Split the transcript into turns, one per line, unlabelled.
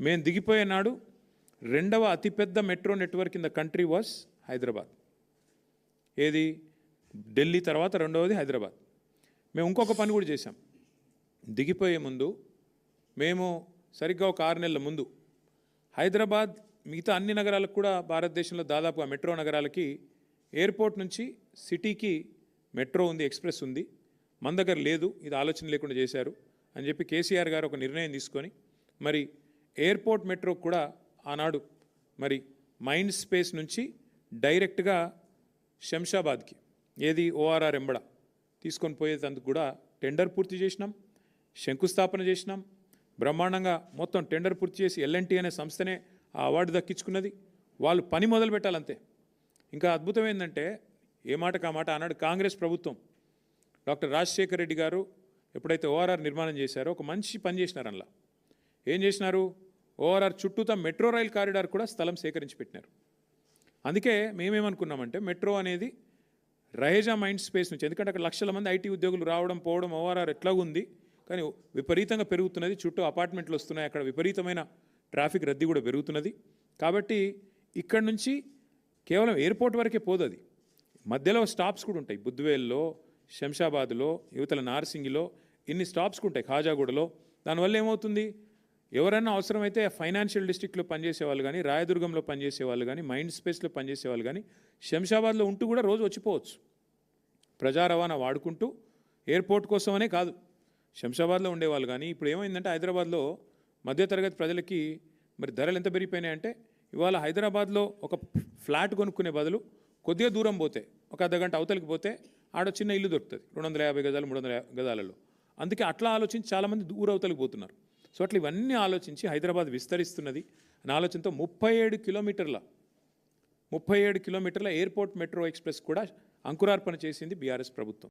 మేము దిగిపోయే నాడు రెండవ అతిపెద్ద metro network in the country was Hyderabad. ఏది? ఢిల్లీ తర్వాత రెండవది హైదరాబాద్. మేము ఇంకొక పని కూడా చేశాం. దిగిపోయే ముందు మేము సరిగ్గా ఒక 6 నెలల ముందు హైదరాబాద్ మిగతా అన్ని నగరాలకు కూడా భారతదేశంలో దాదాపు మెట్రో నగరాలకి ఎయిర్పోర్ట్ నుంచి సిటీకి మెట్రో ఉంది, ఎక్స్ప్రెస్ ఉంది, మన దగ్గర లేదు, ఇది ఆలోచన లేకుండా చేశారు అని చెప్పి కేసీఆర్ గారు ఒక నిర్ణయం తీసుకొని మరి ఎయిర్పోర్ట్ మెట్రో కూడా ఆనాడు మరి మైండ్ స్పేస్ నుంచి డైరెక్ట్గా శంషాబాద్కి ఏది ఓఆర్ఆర్ ఎంబడ తీసుకొని పోయేందుకు కూడా టెండర్ పూర్తి చేసినాం, శంకుస్థాపన చేసినాం. బ్రహ్మాండంగా మొత్తం టెండర్ పూర్తి చేసి ఎల్ఎన్టీ అనే సంస్థనే ఆ అవార్డు దక్కించుకున్నది. వాళ్ళు పని మొదలు పెట్టాలంతే. ఇంకా అద్భుతం ఏంటంటే ఏ మాటకు ఆ మాట ఆనాడు కాంగ్రెస్ ప్రభుత్వం డాక్టర్ రాజశేఖర్ రెడ్డి గారు ఎప్పుడైతే ఓఆర్ఆర్ నిర్మాణం చేశారో ఒక మంచి పని చేసినారు. అందులో ఏం చేసినారు? ఓఆర్ఆర్ చుట్టూతా మెట్రో రైల్ కారిడార్ కూడా స్థలం సేకరించి పెట్టినారు. అందుకే మేమేమనుకున్నామంటే మెట్రో అనేది రహేజా మైండ్ స్పేస్ నుంచి, ఎందుకంటే అక్కడ లక్షల మంది ఐటీ ఉద్యోగులు రావడం పోవడం ఓఆర్ఆర్ ఎట్లా ఉంది, కానీ విపరీతంగా పెరుగుతున్నది, చుట్టూ అపార్ట్మెంట్లు వస్తున్నాయి, అక్కడ విపరీతమైన ట్రాఫిక్ రద్దీ కూడా పెరుగుతున్నది. కాబట్టి ఇక్కడ నుంచి కేవలం ఎయిర్పోర్ట్ వరకే పోదు, అది మధ్యలో స్టాప్స్ కూడా ఉంటాయి. బుద్వేల్లో, శంషాబాద్లో, యువతల నార్సింగిలో ఇన్ని స్టాప్స్ ఉంటాయి, ఖాజాగూడలో. దానివల్ల ఏమవుతుంది, ఎవరైనా అవసరమైతే ఫైనాన్షియల్ డిస్ట్రిక్ట్లో పనిచేసే వాళ్ళు కానీ, రాయదుర్గంలో పనిచేసే వాళ్ళు కానీ, మైండ్ స్పేస్లో పనిచేసే వాళ్ళు కానీ శంషాబాద్లో ఉంటూ కూడా రోజు వచ్చిపోవచ్చు. ప్రజా రవాణా వాడుకుంటూ ఎయిర్పోర్ట్ కోసమనే కాదు, శంషాబాద్లో ఉండేవాళ్ళు కానీ. ఇప్పుడు ఏమైందంటే హైదరాబాద్లో మధ్యతరగతి ప్రజలకి మరి ధరలు ఎంత పెరిగిపోయినాయంటే ఇవాళ హైదరాబాద్లో ఒక ఫ్లాట్ కొనుక్కునే బదులు కొద్దిగా దూరం పోతే ఒక అర్ధగంట అవతలికి పోతే ఆడ చిన్న ఇల్లు దొరుకుతుంది 250 గజాలు 300 గజాలలో. అందుకే అట్లా ఆలోచించి చాలామంది దూర అవతలికి పోతున్నారు. సో అట్లా ఇవన్నీ ఆలోచించి హైదరాబాద్ విస్తరిస్తున్నది అనే ఆలోచనతో 37 కిలోమీటర్ల ఎయిర్పోర్ట్ మెట్రో ఎక్స్ప్రెస్ కూడా అంకురార్పణ చేసింది బీఆర్ఎస్ ప్రభుత్వం.